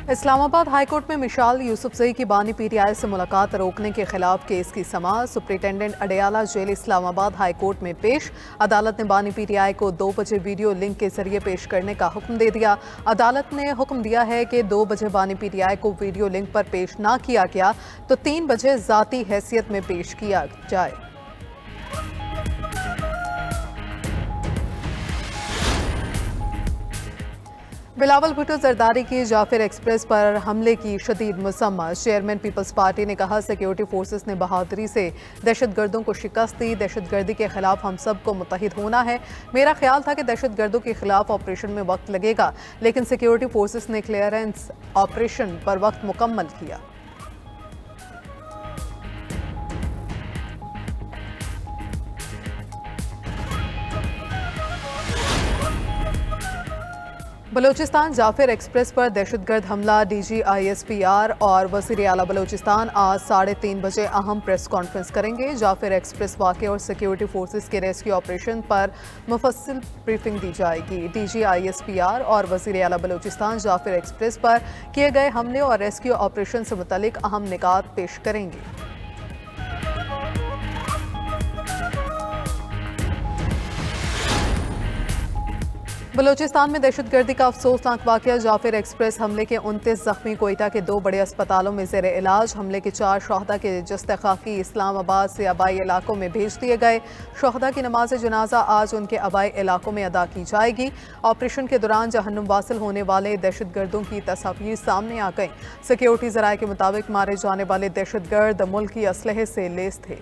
Islamabad high court में मिशाल यूसुफजई की बानी पीटीआई से मुलाकात रोकने के खिलाफ केस की समाअत। Superintendent Adiala jail Islamabad high court में पेश। अदालत ने बानी पीटीआई को 2 बजे वीडियो लिंक के जरिए पेश करने का हुक्म दे दिया। अदालत ने हुक्म दिया है कि 2 बजे बानी पीटीआई को वीडियो लिंक पर पेश ना किया गया तो 3 बजे जाती हैसियत में पेश किया जाए। बिलावल भुट्टो जरदारी की जाफिर एक्सप्रेस पर हमले की शदीद मसम्मत। चेयरमैन पीपल्स पार्टी ने कहा, सिक्योरिटी फोर्सेस ने बहादुरी से दहशतगर्दों को शिकस्त दी। दहशतगर्दी के खिलाफ हम सब को मुत्तहिद होना है। मेरा ख्याल था कि दहशतगर्दों के खिलाफ ऑपरेशन में वक्त लगेगा, लेकिन सिक्योरिटी फोर्सेस ने क्लियरेंस ऑपरेशन पर वक्त मुकम्मल किया। बलोचिस्तान जाफिर एक्सप्रेस पर दहशतगर्द हमला। डीजी ISPR और वज़ीर आला बलोचिस्तान आज 3:30 बजे अहम प्रेस कॉन्फ्रेंस करेंगे। जाफिर एक्सप्रेस वाक़े और सिक्योरिटी फोर्सेस के रेस्क्यू ऑपरेशन पर मुफस्सिल ब्रीफिंग दी जाएगी। डीजी ISPR और वज़ीर आला बलोचिस्तान जाफिर एक्सप्रेस पर किए गए हमले और रेस्क्यू ऑपरेशन से मुतल्लिक अहम निकात पेश करेंगे। बलोचिस्तान में दहशतगर्दी का अफसोसनाक वाक़या। जाफिर एक्सप्रेस हमले के 29 जख्मी कोयटा के 2 बड़े अस्पतालों में ज़ेर इलाज। हमले के 4 शहदा के जस्ते खाकी इस्लामाबाद से आबाई इलाकों में भेज दिए गए। शहदा की नमाज जनाजा आज उनके आबाई इलाकों में अदा की जाएगी। ऑपरेशन के दौरान जहन्नुम वासिल होने वाले दहशतगर्दों की तस्वीर सामने आ गई। सिक्योरिटी ज़राए के मुताबिक मारे जाने वाले दहशतगर्द मुल्की असलहे से लेस थे।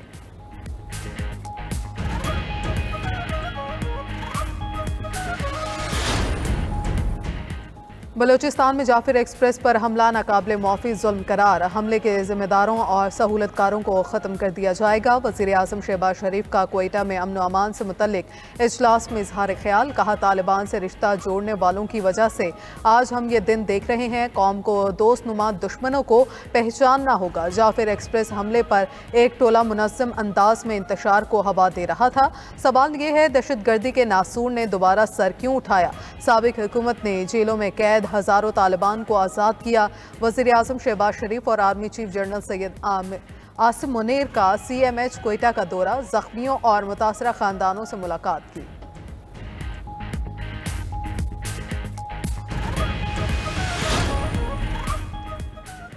बलोचिस्तान में जाफिर एक्सप्रेस पर हमला नाकाबिले माफ़ी जुल्म करार। हमले के जिम्मेदारों और सहूलतकारों को ख़त्म कर दिया जाएगा। वज़ीर आज़म शहबाज शरीफ का कोयटा में अमन अमान से मुतल्लिक इजलास में इजहार ख्याल। कहा, तालिबान से रिश्ता जोड़ने वालों की वजह से आज हम ये दिन देख रहे हैं। कौम को दोस्तनुमा दुश्मनों को पहचानना होगा। जाफिर एक्सप्रेस हमले पर एक टोला मुनज़्ज़म अंदाज में इंतशार को हवा दे रहा था। सवाल ये है, दहशतगर्दी के नासूर ने दोबारा सर क्यों उठाया? साबिक हुकूमत ने जेलों में कैद हजारों तालिबान को आज़ाद किया। वज़ीर आज़म शहबाज शरीफ और army chief general Syed Asim Munir का CMH कोयटा का दौरा। जख्मियों और मुतासरा खानदानों से मुलाकात की।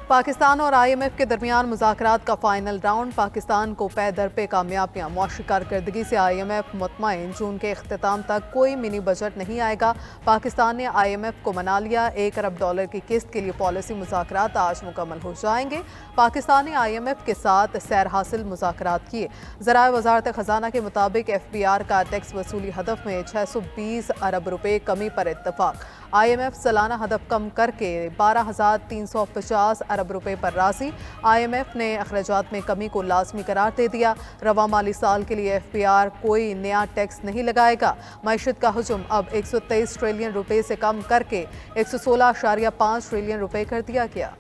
पाकिस्तान और IMF के दरमियान मुज़ाकरात का फाइनल राउंड। पाकिस्तान को पे दर पे कामयाबियाँ। मौशी कारकर्दगी से IMF मुतमईन। जून के इख्तिताम तक कोई मिनी बजट नहीं आएगा। पाकिस्तान ने IMF को मना लिया। $1 अरब की किस्त के लिए पॉलिसी मुज़ाकरात आज मुकम्मल हो जाएंगे। पाकिस्तान ने IMF के साथ सैर हासिल मुज़ाकरात किए। ज़राए वज़ारत ख़जाना के मुताबिक FBR का टैक्स वसूली हदफ में 620 अरब रुपये कमी पर इत्तफाक। IMF सालाना हदफ कम करके 12,350 अरब रुपये पर राजी। IMF ने अखराजात में कमी को लाजमी करार दे दिया। रवा माली साल के लिए FBR कोई नया टैक्स नहीं लगाएगा। मईशत का हजम अब 123 ट्रिलियन रुपये से कम करके 116.5 ट्रिलियन रुपये कर दिया गया।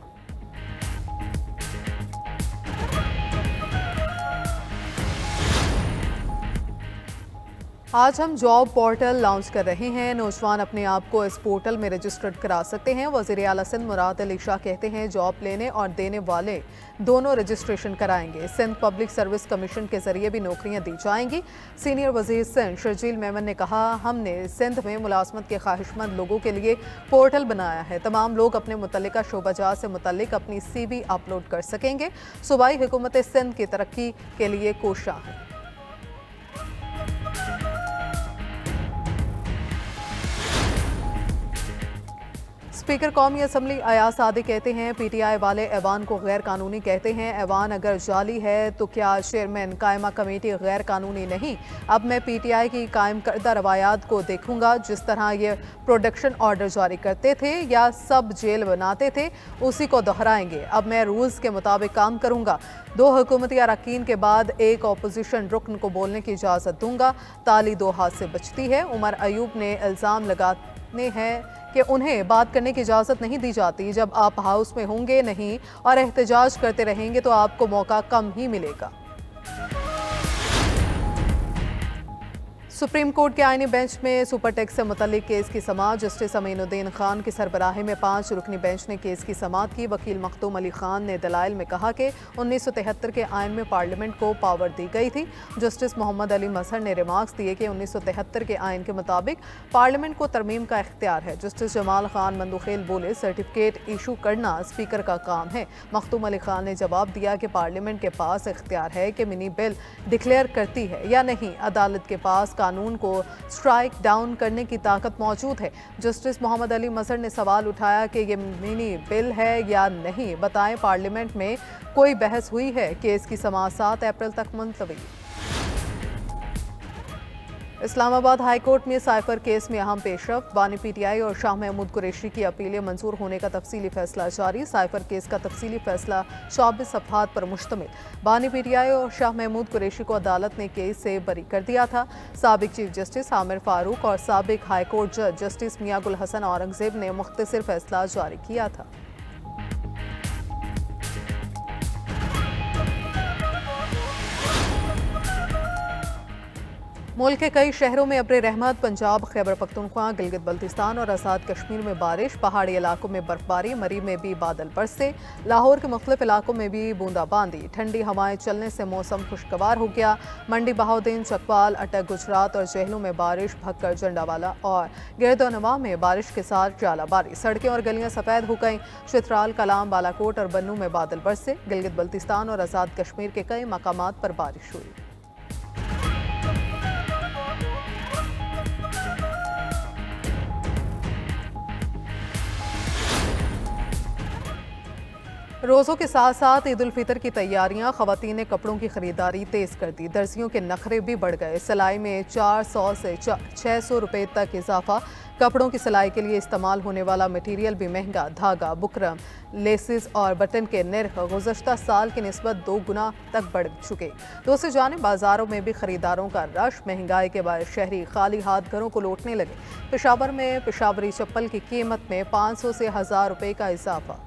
आज हम जॉब पोर्टल लॉन्च कर रहे हैं। नौजवान अपने आप को इस पोर्टल में रजिस्टर्ड करा सकते हैं। वज़ीर आला सिंध मुराद अली शाह कहते हैं, जॉब लेने और देने वाले दोनों रजिस्ट्रेशन कराएंगे। सिंध पब्लिक सर्विस कमीशन के जरिए भी नौकरियां दी जाएंगी। सीनियर वज़ीर सिंध शर्जील मेमन ने कहा, हमने सिंध में मुलाजमत के ख्वाहिशमंद लोगों के लिए पोर्टल बनाया है। तमाम लोग अपने मुतल्लिका शोबाजात से मुतल्लिक अपनी CV अपलोड कर सकेंगे। सूबाई हुकूमत सिंध की तरक्की के लिए कोशिश है। स्पीकर कौमी असम्बली अयाज सादी कहते हैं, PTI वाले ऐवान को गैर कानूनी कहते हैं। ऐवान अगर जाली है तो क्या चेयरमैन कायमा कमेटी गैर कानूनी नहीं? अब मैं PTI की कायम करदा रवायात को देखूंगा। जिस तरह ये प्रोडक्शन ऑर्डर जारी करते थे या सब जेल बनाते थे, उसी को दोहराएंगे। अब मैं रूल्स के मुताबिक काम करूंगा। 2 हुकूमती अरकान के बाद एक अपोजिशन रुकन को बोलने की इजाज़त दूंगा। ताली 2 हाथ से बचती है। उमर अयूब ने इल्ज़ाम लगाने हैं कि उन्हें बात करने की इजाज़त नहीं दी जाती। जब आप हाउस में होंगे नहीं और एहतजाज करते रहेंगे तो आपको मौका कम ही मिलेगा। सुप्रीम कोर्ट के आईनी बेंच में सुपर टैक्स से मुतल्लिक केस की समाअत। जस्टिस अमीनुद्दीन खान की सरबराही में 5 रुकनी बेंच ने केस की समाअत की। वकील मखदूम अली खान ने दलाइल में कहा कि 1973 के आइन में पार्लियामेंट को पावर दी गई थी। जस्टिस मोहम्मद अली मजहर ने रिमार्क्स दिए कि 1973 के आइन के मुताबिक पार्लियामेंट को तरमीम का इख्तियार है। जस्टिस जमाल खान मंदुखेल बोले, सर्टिफिकेट इशू करना स्पीकर का काम है। मखदूम अली खान ने जवाब दिया कि पार्लियामेंट के पास इख्तियार है कि मिनी बिल डिक्लेयर करती है या नहीं। अदालत के पास कानून को स्ट्राइक डाउन करने की ताकत मौजूद है। जस्टिस मोहम्मद अली मजहर ने सवाल उठाया कि ये मिनी बिल है या नहीं, बताएं पार्लियामेंट में कोई बहस हुई है। केस की समाअत 7 अप्रैल तक मुलतवी। इस्लामाबाद हाई कोर्ट में साइफर केस में अहम पेशरफ। बानी पीटीआई और शाह महमूद कुरैशी की अपीलें मंजूर होने का तफसीली फैसला जारी। साइफर केस का तफसीली फैसला 24 सफ़हात पर मुश्तमिल। बानी पीटीआई और शाह महमूद कुरैशी को अदालत ने केस से बरी कर दिया था। साबिक चीफ जस्टिस आमिर फारूक और साबिक हाई कोर्ट जज जस्टिस मियां गुल हसन औरंगजेब ने मुख्तसर फैसला जारी किया था। मुल्क के कई शहरों में अब्र रहमत। पंजाब, खैबर पख्तूनख्वा, गिलगित बल्तिस्तान और आज़ाद कश्मीर में बारिश। पहाड़ी इलाकों में बर्फबारी। मरी में भी बादल बरसे। लाहौर के मुख्तलिफ इलाकों में भी बूंदाबांदी। ठंडी हवाएं चलने से मौसम खुशगवार हो गया। मंडी, बहाउद्दीन, चकवाल, अटक, गुजरात और जहलों में बारिश। भक्कर, जंडावाला और गिरदोनवा में बारिश के साथ जालाबारी। सड़कें और गलियां सफ़ेद हो गईं। चित्राल, कलाम, बालाकोट और बन्नू में बादल बरसे। गिलगित बल्तिस्तान और आज़ाद कश्मीर के कई मकामात पर बारिश हुई। रोज़ों के साथ साथ ईद उल फितर की तैयारियां। ख़वातीन ने कपड़ों की खरीदारी तेज़ कर दी। दर्जियों के नखरे भी बढ़ गए। सिलाई में 400 से 600 रुपये तक इजाफा। कपड़ों की सिलाई के लिए इस्तेमाल होने वाला मटीरियल भी महंगा। धागा, बुकरम, लेसेस और बटन के निर्ख गुज़श्ता साल की निस्बत 2 गुना तक बढ़ चुके। दूसरी जानिब बाज़ारों में भी खरीदारों का रश। महंगाई के बाद शहरी खाली हाथ घरों को लौटने लगे। पेशावर में पेशावरी चप्पल की कीमत में 500 से 1000 रुपये का इजाफा।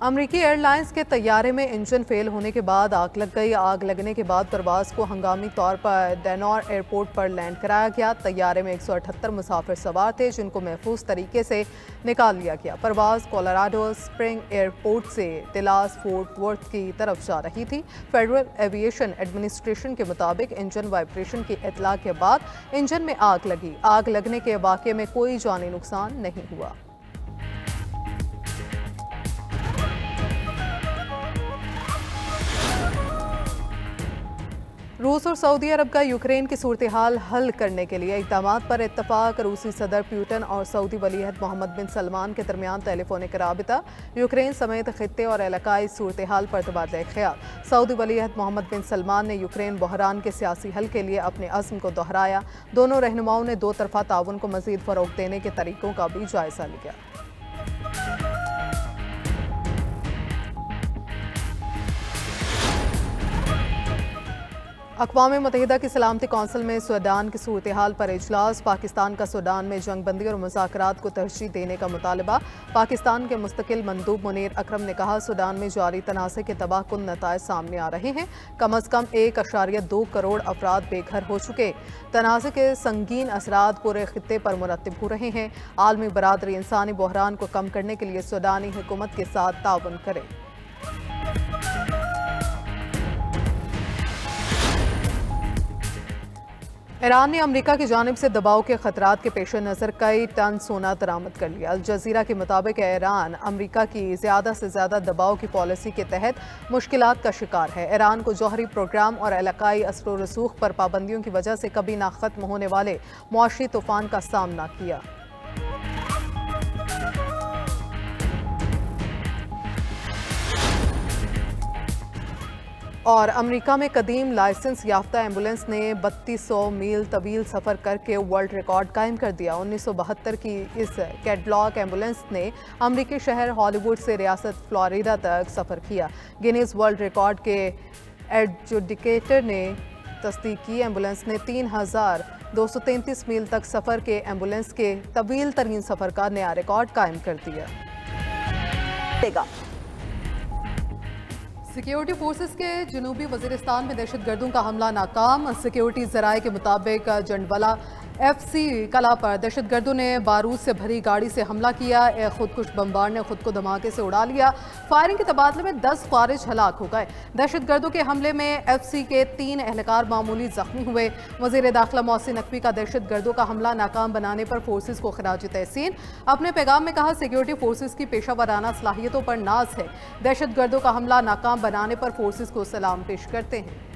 अमरीकी एयरलाइंस के तैयारे में इंजन फेल होने के बाद आग लग गई। आग लगने के बाद परवाज को हंगामी तौर पर डेनोर एयरपोर्ट पर लैंड कराया गया। तैयारे में 178 मुसाफिर सवार थे जिनको महफूज तरीके से निकाल लिया गया। परवाज कोलोराडो स्प्रिंग एयरपोर्ट से डलास फोर्ट वर्थ की तरफ जा रही थी। फेडरल एविएशन एडमिनिस्ट्रेशन के मुताबिक इंजन वाइब्रेशन की इत्तला के बाद इंजन में आग लगी। आग लगने के वाक़े में कोई जानी नुकसान नहीं हुआ। रूस और सऊदी अरब का यूक्रेन की सूरत हाल हल करने के लिए इक़दामात पर इत्तफाक। रूसी सदर पुतिन और सऊदी वलीअहद मोहम्मद बिन सलमान के दरमियान टेलीफोनिक राबिता। यूक्रेन समेत खित्ते और इलाकाई सूरत हाल पर तबादला ख्याल। सऊदी वलीअहद मोहम्मद बिन सलमान ने यूक्रेन बहरान के सियासी हल के लिए अपने अज़्म को दोहराया। दोनों रहनुमाओं ने 2 तरफ़ा ताउन को मज़ीद फ़रोग़ देने के तरीक़ों का भी जायज़ा लिया। अक़वाम मुत्तहिदा की सलामती कौंसिल में सूडान की सूरत हाल पर इजलास। पाकिस्तान का सूडान में जंगबंदी और मुज़ाकरात को तरजीह देने का मुतालबा। पाकिस्तान के मुस्तकिल मंदूब मुनीर अकरम ने कहा, सूडान में जारी तनाज़े के तबाहकुन नताइज सामने आ रहे हैं। कम अज़ कम 1.2 करोड़ अफराद बेघर हो चुके। तनाज़े के संगीन असरात पूरे खित्ते पर मुरतब हो रहे हैं। आलमी बरादरी इंसानी बहरान को कम करने के लिए सूडानी हुकूमत के साथ ताउन करे। ईरान ने अमेरिका की जानिब से दबाव के खतरात के पेश नज़र कई टन सोना बरामद कर लिया। अल जज़ीरा के मुताबिक ईरान अमेरिका की ज़्यादा से ज़्यादा दबाव की पॉलिसी के तहत मुश्किलात का शिकार है। ईरान को जौहरी प्रोग्राम और इलाकाई असर व रसूख पर पाबंदियों की वजह से कभी ना ख़त्म होने वाले मुआशी तूफ़ान का सामना किया। और अमेरिका में कदीम लाइसेंस याफ्ता एम्बुलेंस ने 3200 मील तवील सफ़र करके वर्ल्ड रिकॉर्ड कायम कर दिया। 1972 की इस कैटलॉग एम्बुलेंस ने अमेरिकी शहर हॉलीवुड से रियासत फ्लोरिडा तक सफ़र किया। गिनीज वर्ल्ड रिकॉर्ड के एडजुडिकेटर ने तस्दीक की। एम्बुलेंस ने 3233 मील तक सफ़र के एम्बुलेंस के तवील तरीन सफ़र का नया रिकॉर्ड कायम कर दिया। सिक्योरिटी फोर्सेस के जनूबी वजीरिस्तान में दहशतगर्दों का हमला नाकाम। सिक्योरिटी जराये के मुताबिक जंडवाला FC कला पर दहशतगर्दों ने बारूद से भरी गाड़ी से हमला किया। एक खुदकुश बमबार ने खुद को धमाके से उड़ा लिया। फायरिंग के तबादले में 10 खारिज हलाक हो गए। दहशतगर्दों के हमले में FC के 3 एहलकार मामूली जख्मी हुए। वजीर दाखिला मोहसिन नकवी का दहशतगर्दों का हमला नाकाम बनाने पर फोर्सेस को खराज तहसीन। अपने पैगाम में कहा, सिक्योरिटी फोर्सेस की पेशा वराना सलाहियतों पर नाज है। दहशतगर्दों का हमला नाकाम बनाने पर फोर्सेस को सलाम पेश करते हैं।